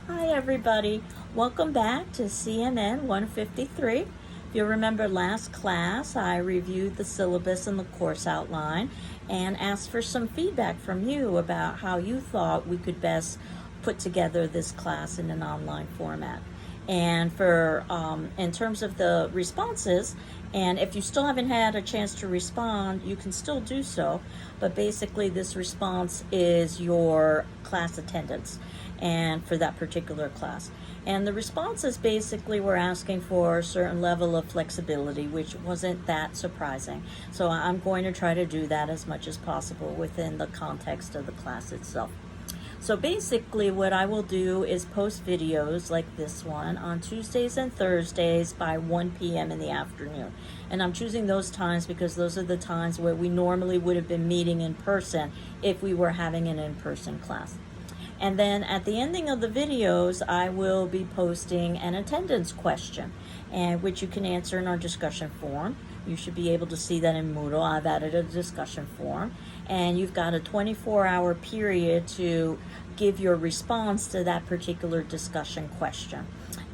Hi everybody, welcome back to CNN 153. If you remember last class, I reviewed the syllabus and the course outline and asked for some feedback from you about how you thought we could best put together this class in an online format. And in terms of the responses, and if you still haven't had a chance to respond, you can still do so. But basically, this response is your class attendance and for that particular class. And the responses basically were asking for a certain level of flexibility, which wasn't that surprising. So I'm going to try to do that as much as possible within the context of the class itself. So basically what I will do is post videos like this one on Tuesdays and Thursdays by 1 p.m. in the afternoon. And I'm choosing those times because those are the times where we normally would have been meeting in person if we were having an in-person class. And then at the ending of the videos, I will be posting an attendance question, and which you can answer in our discussion forum. You should be able to see that in Moodle. I've added a discussion forum, and you've got a 24-hour period to give your response to that particular discussion question.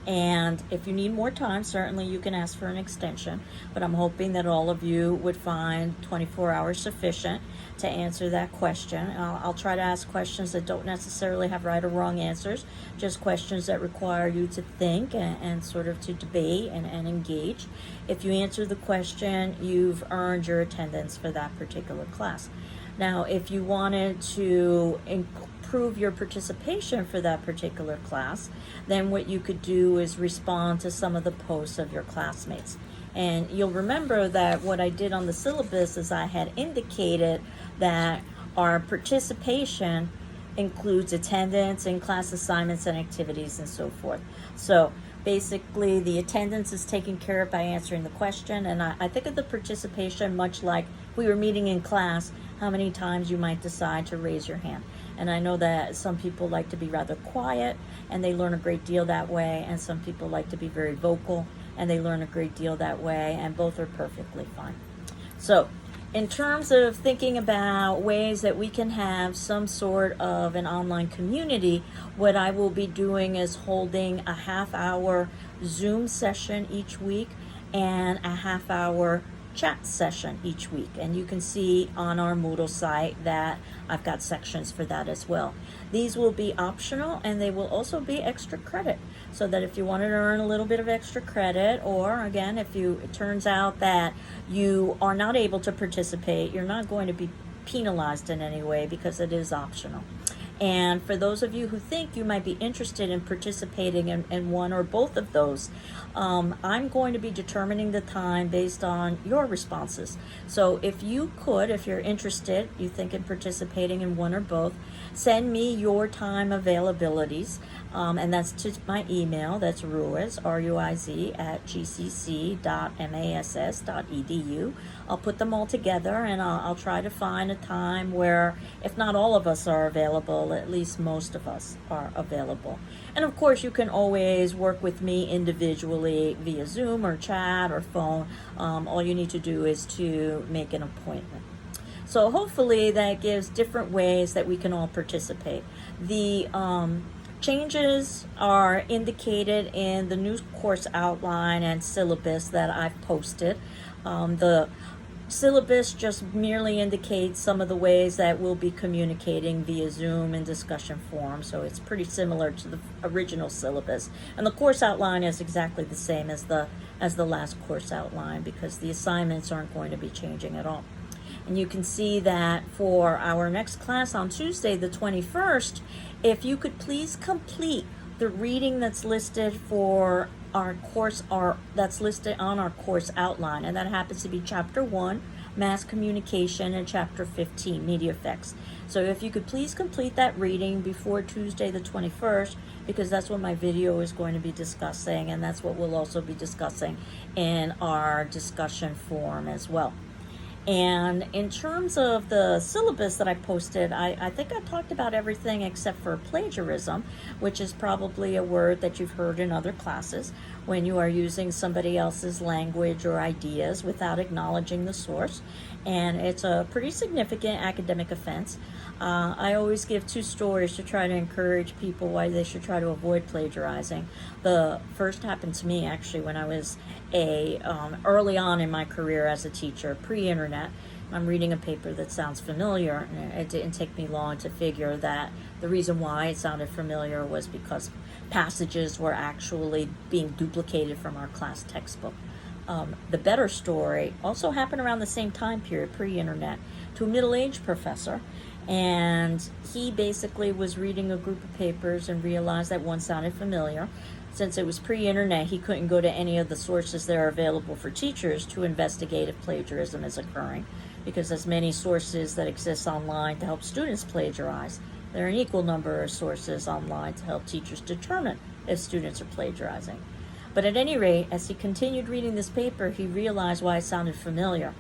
And if you need more time, certainly you can ask for an extension, but I'm hoping that all of you would find 24 hours sufficient to answer that question. I'll try to ask questions that don't necessarily have right or wrong answers, just questions that require you to think and sort of to debate and engage. If you answer the question, you've earned your attendance for that particular class. Now, if you wanted to improve your participation for that particular class, then what you could do is respond to some of the posts of your classmates. And you'll remember that what I did on the syllabus is I had indicated that our participation includes attendance and class assignments and activities and so forth. So basically the attendance is taken care of by answering the question, and I think of the participation much like we were meeting in class, how many times you might decide to raise your hand. And I know that some people like to be rather quiet and they learn a great deal that way, and some people like to be very vocal and they learn a great deal that way, and both are perfectly fine. So in terms of thinking about ways that we can have some sort of an online community, what I will be doing is holding a half-hour Zoom session each week and a half-hour chat session each week. And you can see on our Moodle site that I've got sections for that as well. These will be optional, and they will also be extra credit, so that if you wanted to earn a little bit of extra credit, or again, if it turns out that you are not able to participate, you're not going to be penalized in any way because it is optional. And for those of you who think you might be interested in participating in one or both of those, I'm going to be determining the time based on your responses. So if you're interested, you think in participating in one or both, send me your time availabilities, and that's to my email. That's Ruiz, R-U-I-Z, at gcc.mass.edu. I'll put them all together, and I'll try to find a time where, if not all of us are available, at least most of us are available. And of course, you can always work with me individually via Zoom or chat or phone. All you need to do is to make an appointment. So hopefully that gives different ways that we can all participate. The changes are indicated in the new course outline and syllabus that I've posted. The syllabus just merely indicates some of the ways that we'll be communicating via Zoom and discussion forum, so it's pretty similar to the original syllabus. And the course outline is exactly the same as the last course outline, because the assignments aren't going to be changing at all. And you can see that for our next class on Tuesday the 21st, if you could please complete the reading that's listed for our course, that's listed on our course outline, and that happens to be Chapter 1, Mass Communication, and Chapter 15, Media Effects. So if you could please complete that reading before Tuesday the 21st, because that's what my video is going to be discussing, and that's what we'll also be discussing in our discussion forum as well. And in terms of the syllabus that I posted, I think I talked about everything except for plagiarism, which is probably a word that you've heard in other classes when you are using somebody else's language or ideas without acknowledging the source. And it's a pretty significant academic offense. I always give two stories to try to encourage people why they should try to avoid plagiarizing. The first happened to me actually when I was early on in my career as a teacher, pre-internet. I'm reading a paper that sounds familiar, and it didn't take me long to figure that the reason why it sounded familiar was because passages were actually being duplicated from our class textbook. The better story also happened around the same time period, pre-internet, to a middle-aged professor, and he basically was reading a group of papers and realized that one sounded familiar. Since it was pre-internet, he couldn't go to any of the sources that are available for teachers to investigate if plagiarism is occurring, because there's many sources that exist online to help students plagiarize. There are an equal number of sources online to help teachers determine if students are plagiarizing. But at any rate, as he continued reading this paper, he realized why it sounded familiar.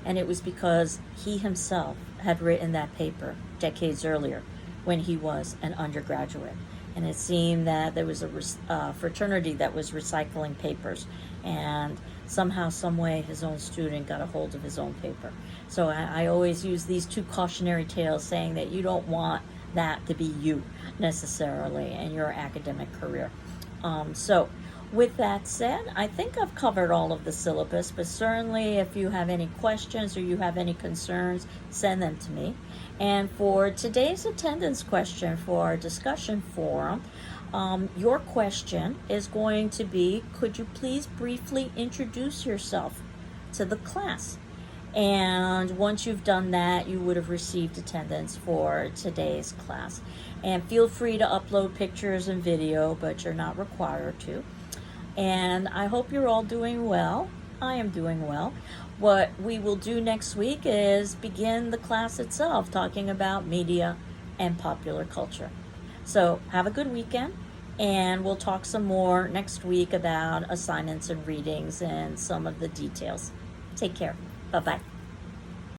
And it was because he himself had written that paper decades earlier when he was an undergraduate. And it seemed that there was a fraternity that was recycling papers. And somehow, some way, his own student got a hold of his own paper. So I always use these two cautionary tales saying that you don't want that to be you necessarily in your academic career. So with that said, I think I've covered all of the syllabus, but certainly if you have any questions or you have any concerns, send them to me. And for today's attendance question for our discussion forum, your question is going to be, could you please briefly introduce yourself to the class? And once you've done that, you would have received attendance for today's class. And feel free to upload pictures and video, but you're not required to. And I hope you're all doing well. I am doing well. What we will do next week is begin the class itself, talking about media and popular culture. So have a good weekend, and we'll talk some more next week about assignments and readings and some of the details. Take care. Bye-bye.